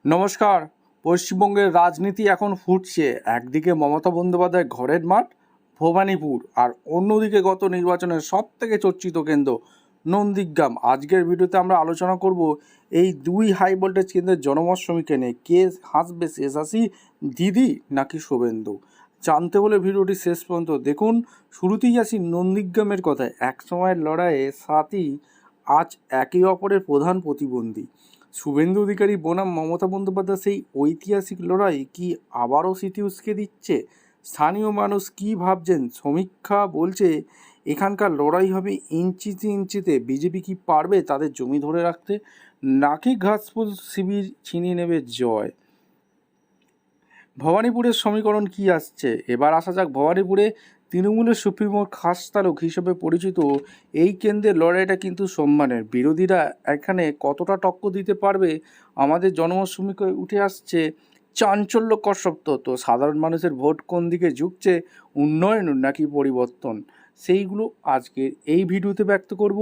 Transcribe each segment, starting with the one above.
নমস্কার। পশ্চিমবঙ্গের রাজনীতি এখন ফুটছে। একদিকে মমতা বন্দ্যোপাধ্যায় ঘরের মাঠ ভবানীপুর, আর অন্যদিকে গত নির্বাচনের সবথেকে চর্চিত কেন্দ্র নন্দীগ্রাম। আজকের ভিডিওতে আমরা আলোচনা করব এই দুই হাই ভোল্টেজ কেন্দ্রের জনমত সমীক্ষা নিয়ে। কে হাসবে শেষ হাসি, দিদি নাকি শুভেন্দু? জানতে হলে ভিডিওটি শেষ পর্যন্ত দেখুন। শুরুতেই আসি নন্দীগ্রামের কথায়। এক সময়ের লড়াইয়ে সাথী, আজ একে অপরের প্রধান প্রতিদ্বন্দ্বী। শুভেন্দু অধিকারী বনাম মমতা বন্দ্যোপাধ্যায় সেই ঐতিহাসিক লড়াই কি আবারও স্মৃতি উস্কে দিচ্ছে? স্থানীয় মানুষ কি ভাবছেন? সমীক্ষা বলছে এখানকার লড়াই হবে ইঞ্চিতে ইঞ্চিতে। বিজেপি কি পারবে তাদের জমি ধরে রাখতে, নাকি ঘাসফুল শিবির ছিনিয়ে নেবে জয়? ভবানীপুরের সমীকরণ কি আসছে? এবার আসা যাক ভবানীপুরে। তৃণমূলের সুপ্রিমো খাস তালুক হিসেবে পরিচিত এই কেন্দ্রের লড়াইটা কিন্তু সম্মানের। বিরোধীরা এখানে কতটা টক্কর দিতে পারবে? আমাদের জনমত সমীক্ষায় উঠে আসছে চাঞ্চল্যকর সব তথ্য। সাধারণ মানুষের ভোট কোন দিকে ঝুঁকছে, উন্নয়ন নাকি পরিবর্তন, সেইগুলো আজকের এই ভিডিওতে ব্যক্ত করব।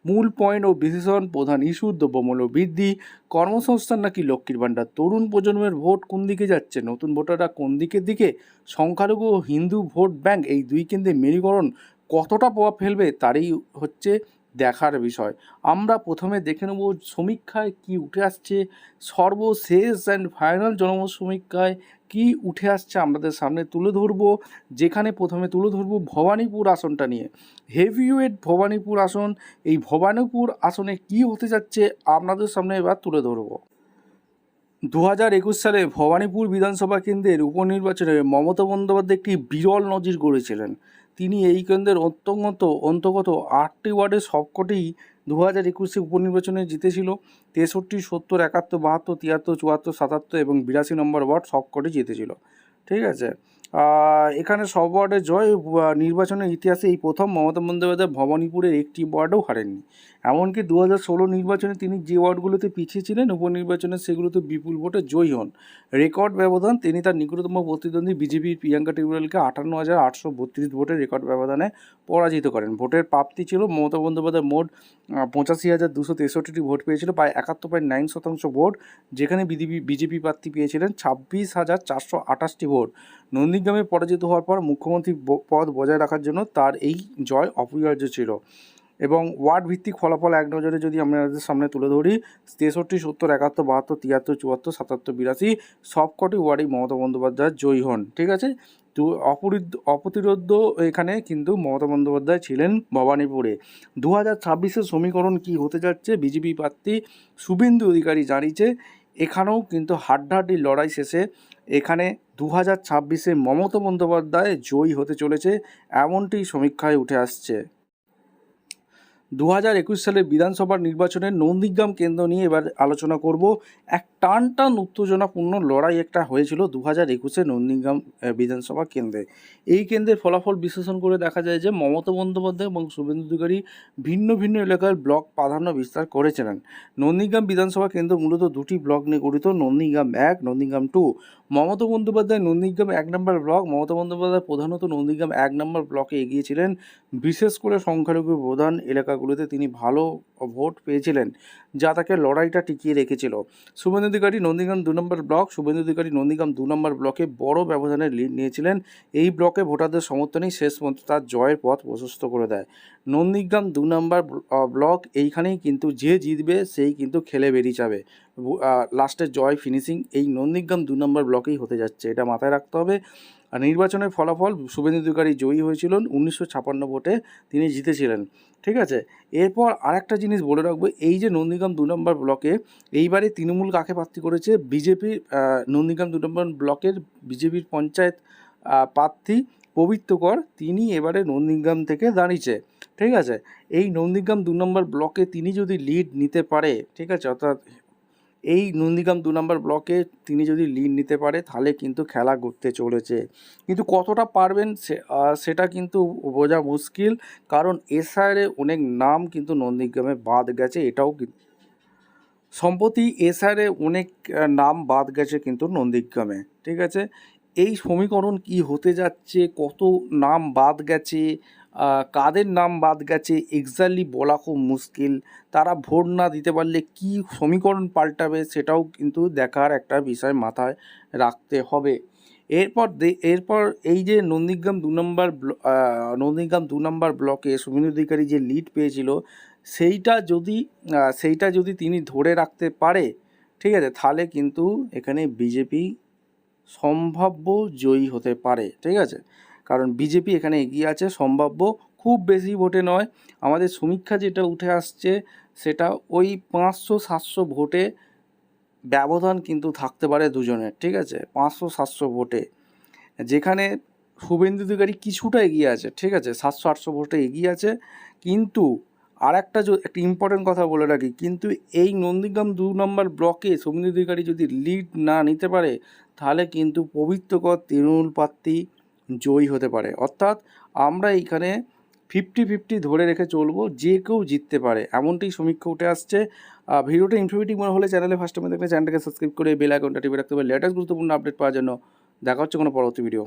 মূল পয়েন্ট ও বিশেষণ, প্রধান ইস্যু, দ্রব্যমূল্য বৃদ্ধি, কর্মসংস্থান নাকি লক্ষ্মীর ভাণ্ডার, তরুণ প্রজন্মের ভোট কোন দিকে যাচ্ছে, নতুন ভোটাররা কোন দিকের দিকে, সংখ্যালঘু ও হিন্দু ভোট ব্যাংক, এই দুই কেন্দ্রে মেরুকরণ কতটা প্রভাব ফেলবে তারই হচ্ছে দেখার বিষয়। আমরা প্রথমে দেখে নেব সমীক্ষায় কি উঠে আসছে। সর্বশেষ অ্যান্ড ফাইনাল জনমত সমীক্ষায় কি উঠে আসছে আমাদের সামনে তুলে ধরবো। যেখানে প্রথমে তুলে ধরবো ভবানীপুর আসনটা নিয়ে। হেভিওয়েট ভবানীপুর আসন। এই ভবানীপুর আসনে কি হতে যাচ্ছে আপনাদের সামনে এবার তুলে ধরবো। 2021 সালে ভবানীপুর বিধানসভা কেন্দ্রের উপনির্বাচনে মমতা বন্দ্যোপাধ্যায় একটি বিরল নজির গড়েছিলেন। তিনি এই কেন্দ্রের অন্তর্গত 8টি ওয়ার্ডের সবকটি 2021 উপনির্বাচনে জিতেছিল। 63, 70, 71, 72, 73, 74, 77 এবং 82 নম্বর ওয়ার্ড সবকটি জিতেছিল। ঠিক আছে। এখানে সব ওয়ার্ডে জয়। নির্বাচনের ইতিহাসে এই প্রথম মমতা বন্দ্যোপাধ্যায় ভবানীপুরের একটি ওয়ার্ডও হারেননি। এমনকি 2016 নির্বাচনে তিনি যে ওয়ার্ডগুলোতে পিছিয়ে ছিলেন উপনির্বাচনে, সেগুলোতে বিপুল ভোটে জয়ী হন। রেকর্ড ব্যবধান। তিনি তার নিকটতম প্রতিদ্বন্দ্বী বিজেপির প্রিয়াঙ্কা টিউটোরিয়ালকে 58,832 ভোটের রেকর্ড ব্যবধানে পরাজিত করেন। ভোটের প্রাপ্তি ছিল মমতা বন্দ্যোপাধ্যায় মোট 85,263টি ভোট পেয়েছিল, প্রায় 71.9% ভোট, যেখানে বিজেপি প্রার্থী পেয়েছিলেন 26,428টি ভোট। নন্দীগ্রামে পরাজিত হওয়ার পর মুখ্যমন্ত্রী পদ বজায় রাখার জন্য তার এই জয় অপরিহার্য ছিল। এবং ওয়ার্ড ভিত্তিক ফলাফল এক নজরে যদি আমাদের সামনে তুলে ধরি, 63, 70, 71, 72, 73, 74, 77, 82 সবকটি ওয়ার্ডেই মমতা বন্দ্যোপাধ্যায় জয়ী হন। ঠিক আছে। তো অপ্রতিরোধ এখানে কিন্তু মমতা বন্দ্যোপাধ্যায় ছিলেন ভবানীপুরে। 2026-এর সমীকরণ কি হতে যাচ্ছে বিজেপি প্রার্থী শুভেন্দু অধিকারী জানিয়েছে। এখানেও কিন্তু হাড্ডাহাড্ডি লড়াই শেষে এখানে 2026-এ মমতা বন্দ্যোপাধ্যায় জয়ী হতে চলেছে, এমনটি সমীক্ষায় উঠে আসছে। 2021 সালের বিধানসভার নির্বাচনের নন্দীগ্রাম কেন্দ্র নিয়ে এবার আলোচনা করব। এক টান উত্তেজনাপূর্ণ লড়াই একটা হয়েছিল 2021-এ নন্দীগ্রাম বিধানসভা কেন্দ্রে। এই কেন্দ্রের ফলাফল বিশ্লেষণ করে দেখা যায় যে মমতা বন্দ্যোপাধ্যায় এবং শুভেন্দু অধিকারী ভিন্ন ভিন্ন এলাকার ব্লক প্রাধান্য বিস্তার করেছিলেন। নন্দীগ্রাম বিধানসভা কেন্দ্র মূলত দুটি ব্লক নিয়ে গঠিত, নন্দীগ্রাম 1, নন্দীগ্রাম 2। মমতা বন্দ্যোপাধ্যায় নন্দীগ্রাম 1 নম্বর ব্লক। মমতা বন্দ্যোপাধ্যায় প্রধানত নন্দীগ্রাম 1 নম্বর ব্লকে এগিয়েছিলেন। বিশেষ করে সংখ্যালঘু প্রধান এলাকাগুলোতে তিনি ভালো ভোট পেয়েছিলেন, যা তাকে লড়াইটা টিকিয়ে রেখেছিল। শুভেন্দু অধিকারী নন্দীগ্রাম 2 নম্বর ব্লক। শুভেন্দু অধিকারী নন্দীগ্রাম 2 নম্বর ব্লকে বড় ব্যবধানে লিড নিয়েছিলেন। এই ব্লকে ভোটারদের সমর্থনেই শেষ পর্যন্ত তার জয়ের পথ প্রশস্ত করে দেয়। নন্দীগ্রাম 2 নম্বর ব্লক, এইখানেই কিন্তু যে জিতবে সেই কিন্তু খেলে বেরিয়ে যাবে। লাস্টের জয় ফিনিশিং এই নন্দীগ্রাম 2 নম্বর ব্লকেই হতে যাচ্ছে, এটা মাথায় রাখতে হবে। আর নির্বাচনের ফলাফল শুভেন্দু অধিকারী জয়ী হয়েছিলেন, 1956 ভোটে তিনি জিতেছিলেন। ঠিক আছে। এরপর আরেকটা জিনিস বলে রাখবো, এই যে নন্দীগ্রাম 2 নম্বর ব্লকে এইবারে তৃণমূল কাকে প্রার্থী করেছে? বিজেপির নন্দীগ্রাম 2 নম্বর ব্লকের বিজেপির পঞ্চায়েত প্রার্থী পবিত্র কর, তিনি এবারে নন্দীগ্রাম থেকে দাঁড়িয়েছে। ঠিক আছে। এই নন্দীগ্রাম 2 নম্বর ব্লকে তিনি যদি লিড নিতে পারে, ঠিক আছে, অর্থাৎ এই নন্দীগ্রাম 2 নম্বর ব্লকে তিনি যদি লিড নিতে পারে তাহলে কিন্তু খেলা ঘুরতে চলেছে। কিন্তু কতটা পারবেন সেটা কিন্তু বোঝা মুশকিল, কারণ এসআইআরে অনেক নাম কিন্তু নন্দীগ্রামে বাদ গেছে। এটাও সম্প্রতি এসআইআরে অনেক নাম বাদ গেছে কিন্তু নন্দীগ্রামে। ঠিক আছে। এই সমীকরণ কি হতে যাচ্ছে, কত নাম বাদ গেছে, কাদের নাম বাদ গেছে এক্স্যাক্টলি বলা খুব মুশকিল। তারা ভোট না দিতে পারলে কী সমীকরণ পাল্টাবে সেটাও কিন্তু দেখার একটা বিষয় মাথায় রাখতে হবে। এরপর এই যে নন্দীগ্রাম 2 নম্বর ব্লকে শুভেন্দু অধিকারী যে লিড পেয়েছিল সেইটা যদি তিনি ধরে রাখতে পারে, ঠিক আছে, তাহলে কিন্তু এখানে বিজেপি সম্ভাব্য জয়ী হতে পারে, ঠিক আছে। কারণ বিজেপি এখানে এগিয়ে আছে, সম্ভাব্য খুব বেশি ভোটে নয়। আমাদের সমীক্ষা যেটা উঠে আসছে সেটা ওই 500-700 ভোটে ব্যবধান কিন্তু থাকতে পারে দুজনের, ঠিক আছে, 500-700 ভোটে, যেখানে শুভেন্দু অধিকারী কিছুটা এগিয়ে আছে, ঠিক আছে, 700-800 ভোটে এগিয়ে আছে। কিন্তু আর একটা ইম্পর্টেন্ট কথা বলে রাখি, কিন্তু এই নন্দীগ্রাম 2 নম্বর ব্লকে শুভেন্দু অধিকারী যদি লিড না নিতে পারে তাহলে কিন্তু পবিত্রকর তৃণমূল প্রার্থী জয়ী হতে পারে। অর্থাৎ আমরা এইখানে 50-50 ধরে রেখে চলবো, যে কেউ জিততে পারে, এমনটাই সমীক্ষা উঠে আসছে। ভিডিওটা ইনফরমেটিভ মনে হলে চ্যানেলে ফার্স্ট টাইম দেখলে চ্যানেলটাকে সাবস্ক্রাইব করে বেল আইকনটা টিপে রাখতে হবে লেটেস্ট গুরুত্বপূর্ণ আপডেট পাওয়ার জন্য। দেখা হচ্ছে কোনো পরবর্তী ভিডিও।